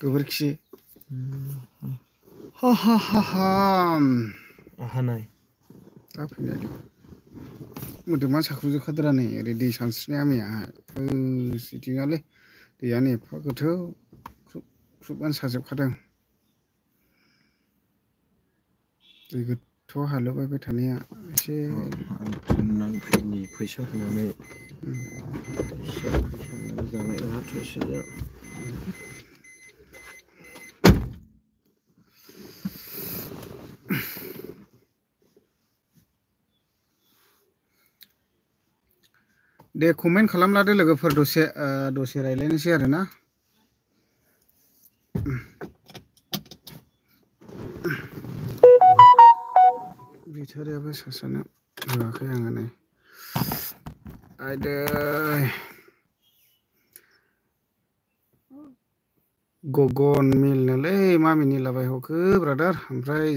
गोबोरखि हानाय दा फैनाय मोदोमा साख्रुबजोबखादोरा नै ओरै दै सानस्रिनाया मैयाहाय बिदिनालै दैयानो एफा गोथौ ख्रुब साजोबखादों दै गोथौ हालोबायबाय थानाया एसे फैसा होनानै जानाय दे कमेन्ट खालामलादो लोगोफोर दसे रायलायनोसै आरोना बेटारियाबो सासेनो होआखै आङो नै आयदै गगन मिलनोलै मा मिनिलाबाय हरखो ब्रादार ओमफ्राय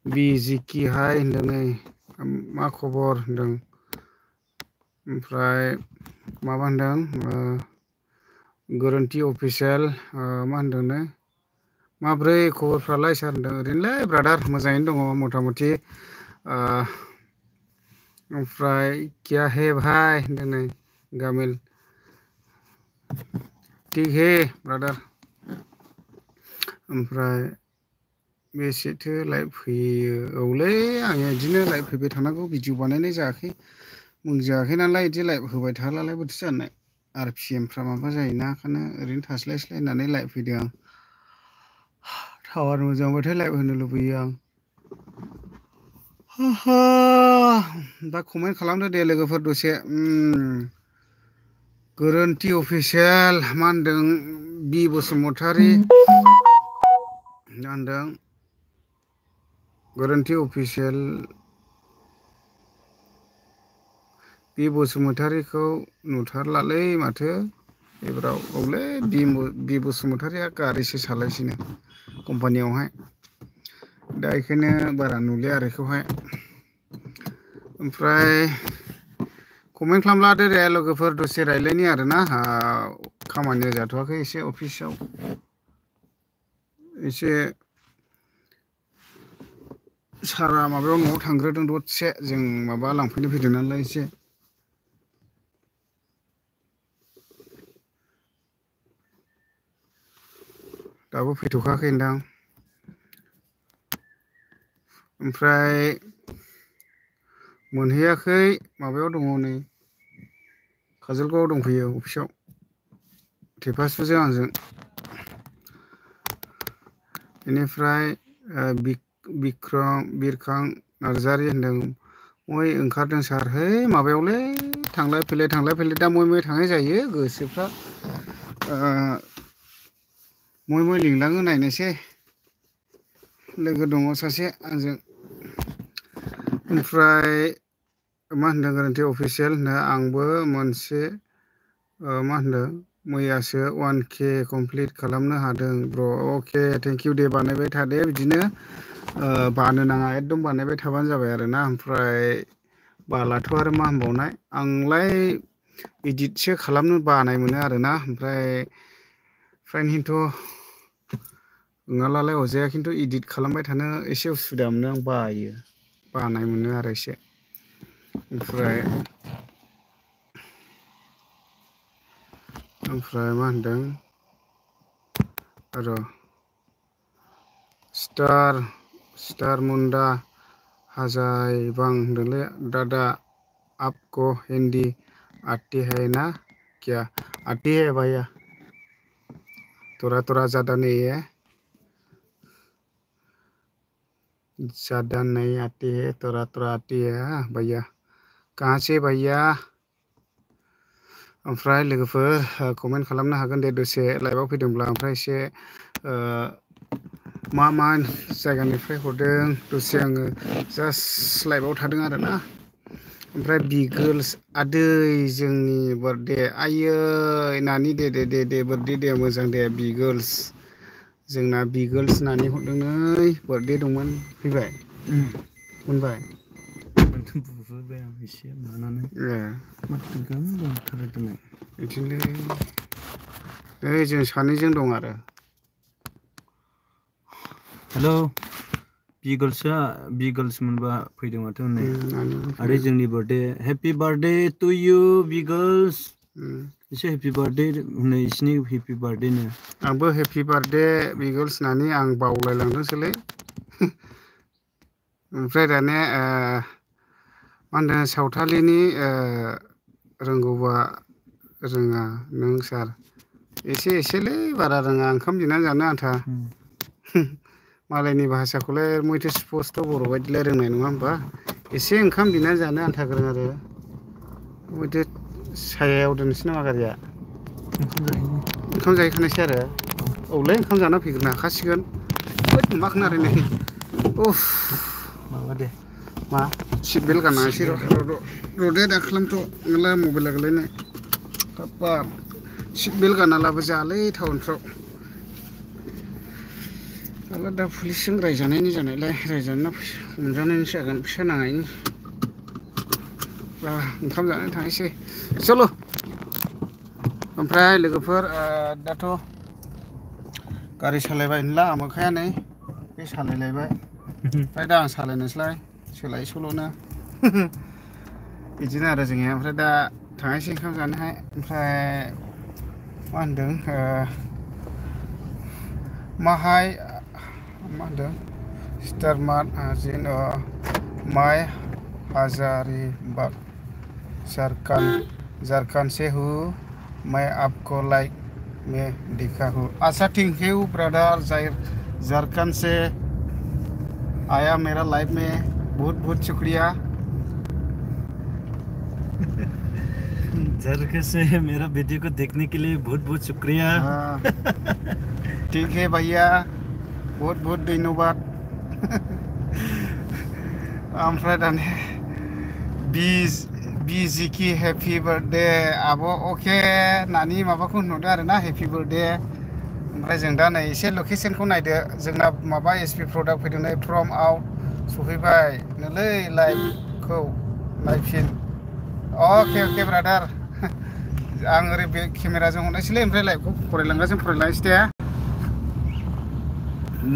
बिजिकि हाय होनदों नै मा खबर होनदों ओमफ्राय माबा होनदों गोरोन्थि अफिसियेल मा होनदोंनो माब्रै खबरफ्रालाय सार होनदों ओरैनोलै ब्रादार मोजाङैनो दङ मथा मथि ओमफ्राय क्या हे भाई होनदों नै गामिल ठीक हे ब्रादार ओमफ्राय बेसेथो लाइभ फैयो औलै आङो बिदिनो लाइभ फैबाय थानांगौ भिडिअ बानायनाय जायाखै मोनजायाखै नालाय बिदि लाइभ होबाय थाब्लालाय बोरैथो जानो RPMफ्रा माबा जायोना ओंखायनो ओरैनो थास्लायस्लाय होननानै लाइभ फैदों आं टावार मोजांबाथाय लाइभ होनो लुबैयो आं दा कमेन्ट खालामदो दे लोगोफोर दसे गोरोन्थि अफिसियेल मा होनदों बि बसुमतारी मा होनदों गोरोन्थि अफिसियेल बि बसुमतारीखौ नुथारलालै माथो एबाराव औलै बि बसुमतारीया गारिसो सालायसिनो कम्पानियावहाय दा बेखायनो बारा नुलिया आरो बेखौहाय ओमफ्राय कमेन्ट खालामलादो दे लोगोफोर दसे रायलायनि आरोना खामानिया जाथ'वाखै एसे अफिसाव एसे सारा माबायाव न'आव थांग्रोदों दसे जों माबा लांफैनो फैदों नालाय एसे दाबो फैथ'खायाखैदां ओमफ्राय मोनहैयाखै माबायाव दङ नै काजलगावआव दंफैयो अफिसाव थेफास्रुजों आंजों बेनिफ्राय बिरखां नार्जारि होनदों मय ओंखारदों सार है माबायावलै थांलाय फैलाय दा मय थांनाय जायो गोसोफ्रा मय लिंलाङो नायनोसै लोगो दङ सासे आंजों ओमफ्राय मा होनदों गोरोन्थि अफिसियेल होनो आंबो मोनसे मा होनदों मैयासो 1K कमप्लिट खालामनो हादों ब्र अके थेंकिउ दे बानायबाय थादे बिदिनो बानो नाङा एकदम बानायबाय थाबानो जाबाय आरोना ओमफ्राय बालाथ' आरो मा होनबावनाय आंलाय इदिटसो खालामनो बानाय मोनो आरोना ओमफ्राय फ्रायनोथ' नङालाय अजाया खिन्थु इदिट खालामबाय थानो एसे उसुबिदा मोनो आं बानाय मोनो आरो एसे ओमफ्राय मा होनदों र' स्टार मुन्डा हाजायबां होनदोंलै दादा आपको हिंदी आती है ना क्या आती है भैया थोड़ा ज़्यादा नहीं है ज़्यादा नहीं आती है थोड़ा आती है भैया कहाँ से भैया ओमफ्राय लोगोफोर कमेन्ट खालामनो हागोन दे दसे लाइभआव फैदोंब्ला ओमफ्राय एसे मा जायगानिफ्राय हरदों दसे आङो जास्ट लाइभआव थादों आरोना ओमफ्राय बिगोल्स आदै जोंनि बार्थडे आयै नानि दे बार्थडे दे मोजां दे बिगोल्स जोंना बिगोल्स नानि हरदों नै बार्थडे दंमोन फैबाय मोनबाय बुफैबाय आं एसे मानानै माथो गाहाम दंथारो दिनै बिदिनो जों सानैजों दं आरो हेलौ बिगोल्स मोनबा फैदों माथो हनै आरो जोंनि birthday happy birthday to you बिगोल्स एसे हेपि बार्थडे होनै इसिनि हेपि बार्थडे नो आंबो हेपि बार्थडे बिगोल्स होननानै आं बावलायलांदोंसोलै ओमफ्राय दानिया मा होनो सावथालिनि रोंगौबा रोङा नों सार एसेलै बारा रोङा ओंखाम देनानै जानो आन्था मालायनि भाषाखौलाय मयथ' स्पस्त' बर' बायदिलाय रोंनाय नङा होमबा एसे ओंखाम देनानै जानो आन्था गोरों आरो मयथ' सायायाव दोननोसै नामा गारिया ओंखाम जाहैखानायसै आरो औलै ओंखाम जाना फैग्रोनो हाखासिगोन मा खोनादों नै उफ माबा दे मा सिट बेल्ट गानांसै र'दे दा खालामथ' नोंला मबाइला गोलैनाय हाब्बाब सिट बेल्ट गाना लाबो जायालै टाउनफ्राव दाला दा पुलिसजों रायजानायनि जानायलाय रायजानो हमजानायनिसो जागोन फैसा नांनायनि ओंखाम जानो थांनोसै सल' ओमफ्राय लोगोफोर दाथ' गारि सालायबाय होनला आमोखाया नै बे सालायलायबाय ओमफ्राय दा आं सालायनोसैलाय सोलाय सोल'नो बिदिनो आरो जोंनिया ओमफ्राय दा थांनोसै ओंखाम जानोहाय ओमफ्राय मा होनदों माहाय मा होनदों स्टारमार्ट जेन' माय हाजारी बाग झारखंड से हूँ मैं आपको लाइक में दिखा हूँ अच्छा थैंक यू ब्रदर झारखंड से आया मेरा लाइफ में बहुत बहुत शुक्रिया झारखंड से मेरा वीडियो को देखने के लिए बहुत बहुत शुक्रिया ठीक है भैया बहुत बहुत धन्यवाद ओमफ्राय दाने बिजि की हेपि बार्थडे आब' अके नानि माबाखौ होनहरदो आरो ना हेपि बार्थडे ओमफ्राय जों दा नै एसे लकेसनखौ नायदो जोंना माबा एसपि प्रडाक्ट फैदों नै फ्रम आउट सफैबाय नोलै लाइभखौ नायफिन अके ब्रादार आं ओरै बे केमेराजों हरनायसैलै ओमफ्राय लाइभखौ फरायलांनोसै दे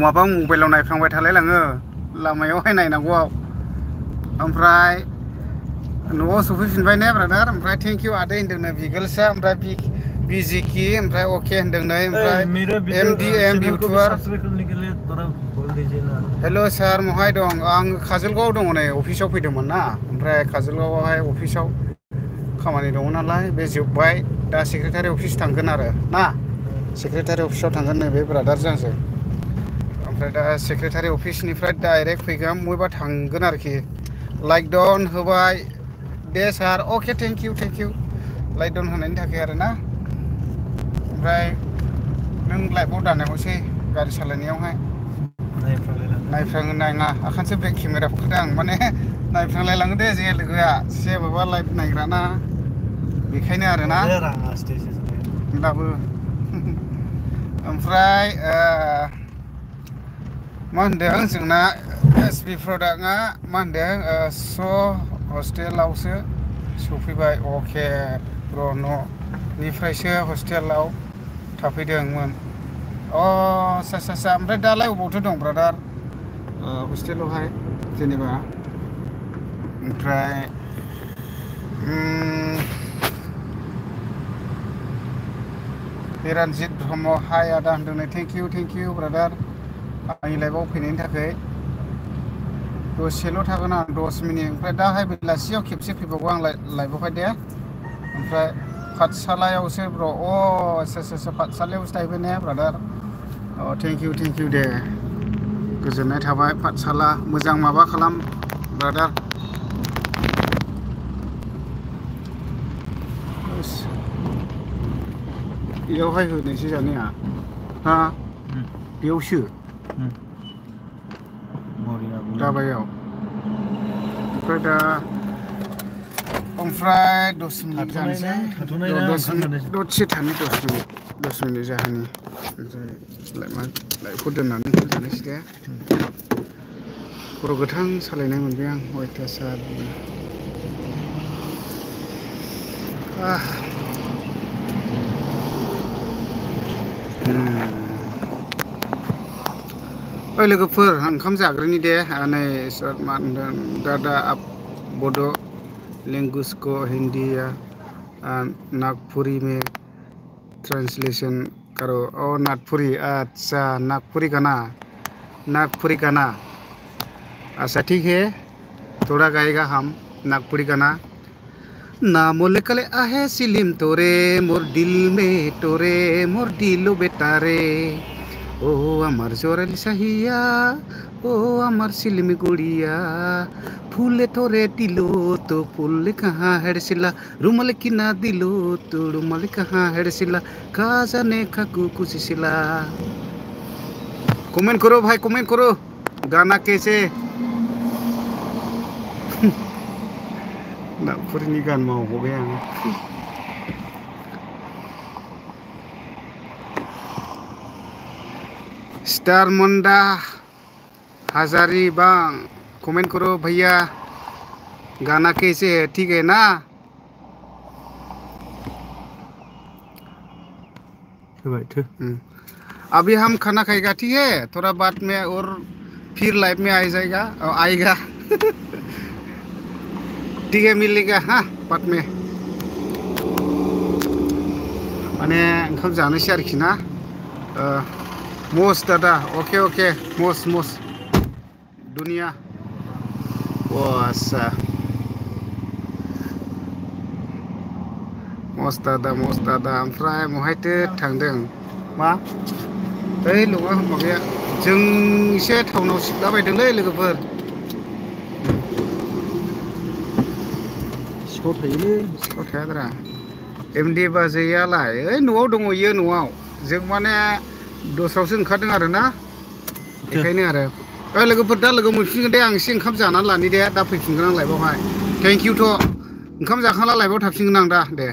माबा मबाइलाव नायफ्लांबाय थालाय लाङो लामायावहाय नायनांगौआव ओमफ्राय न'आव सफैफिनबाय ने ब्रादार ओमफ्राय थेंक इउ आदै होनदोंनो बिगोल्सआ ओमफ्राय बिजिकि ओमफ्राय अके होनदों नै ओमफ्राय MDM इउटुबार हेल' सार महाय दं आं काजलगावआव दङ नै अफिसाव फैदोंमोन ना ओमफ्राय काजलगावआवहाय अफिसाव खामानि दङ नालाय बे जोब्बाय दा सेक्रेटारि अफिस थांगोन आरो ना सेक्रेटारि अफिसाव थांगोन नैबे ब्रादारजों आंजों ओमफ्राय दा सेक्रेटारि अफिसनिफ्राय डाइरेक्ट फैगोन बबेबा थांगोन आरोखि लाइक डाउन होबाय दे सार अके थेंक इउ लाइक डाउन होनायनि थाखाय आरो ना ओमफ्राय नों लाइभआव दानायहरसै गारि सालायनायावहाय नायफ्राङो नाङा आखानसो बेक केमेरा फखादों आं माने नायफ्रांलायलाङो दे जे लोगोआ जे माबा लाइभ नायग्राना बेखायनो आरो ना दाबो ओमफ्राय मा होनदों जोंना एसपि प्रडाक्टआ मा होनदों हस्टेलावसो सफैबाय अके र' न'निफ्रायसो हस्टेलाव थाफैदोंमोन आच्छा ओमफ्राय दालाय अबावथो दं ब्रादार हस्टेलावहाय जेनेबा ओमफ्राय बिरानजित ब्रह्म हाय आदा होनदों नै थेंक इउ ब्रादार आंनि लाइभआव फैनायनि थाखाय दसेल' थागोन आं 10 मिनिट ओमफ्राय दाहाय बेलासियाव खेबसे फैबावगौ आं लाइभआवहाय दे ओमफ्राय पाठसालायावसो ब्र' आच्छा पाठसालायावसो थाहैबाय ने ब्रादार थेंक इउ दे गोजोननाय थाबाय पाठसाला मोजां माबा खालाम ब्रादार बेयावहाय होनोसै जानाया हा बेयावसो दाबायाव ओमफ्राय 10 मिनिट जानोसै दसे थानि 10 मिनिट जाहोनि ओमफ्राय लाइभखौ दोननानै जानोसै दे खर' गोथां सालायनाय मोनबाय आं अयथासार ओइ लोगोफोर ओंखाम जाग्रोनि दे नै मा होनदों दादा बड' लैंग्वेज को हिंदी या नागपुरी में ट्रांसलेशन करो ओ नागपुरी अच्छा नागपुरी गाना अच्छा ठीक है थोड़ा गाएगा हम नागपुरी गाना नाम लेकले आहे सिलिम तोरे मोर दिल में तोरे मोर दिलो बेटा रे ओ अमर जोरल सहिया ओ अमर सिलिम गुड़िया फूले तोरे दिलो तो फूल कहाँ हेड़सिला रुमाल किना दिलो तो रुमाल कहाँ हेड़सिला का जाने खाकू कुछ कमेंट करो भाई कमेंट करो गाना कैसे नागपुरनि गान मावबाय आं स्टार मुंडा हजारी बांग कमेंट करो भैया गाना कैसे है ठीक है ना अभी हम खाना खाएगा ठीक है थोड़ा बाद में और फिर लाइव में आएगा ठीक है मिलेगा हाँ बाद में माने ओंखाम जानोसै आरोखि ना मस्त दादा ओके मस्त दुनिया वासा मस्त दादा ओमफ्राय महायथो थांदों मा ओइ लङा माबाया जों एसे टाउनाव सिबलाबायदोंलै लोगोफोर सिखाव थायाब्रा एमडि बाजैयालाय ओइ न'आव दङ इयो न'आव जों माने दस्रायावसो ओंखारदों आरो ना बेखायनो आरो ओइ लोगोफोर दा लोगो मोनफिनगोन दे आं एसे ओंखाम जानानै लानि दे दा फैफिनगोन आं लाइभआवहाय थेंक इउ थ' ओंखाम जाखांना लाइभआव थांफिनगोन आं दा दे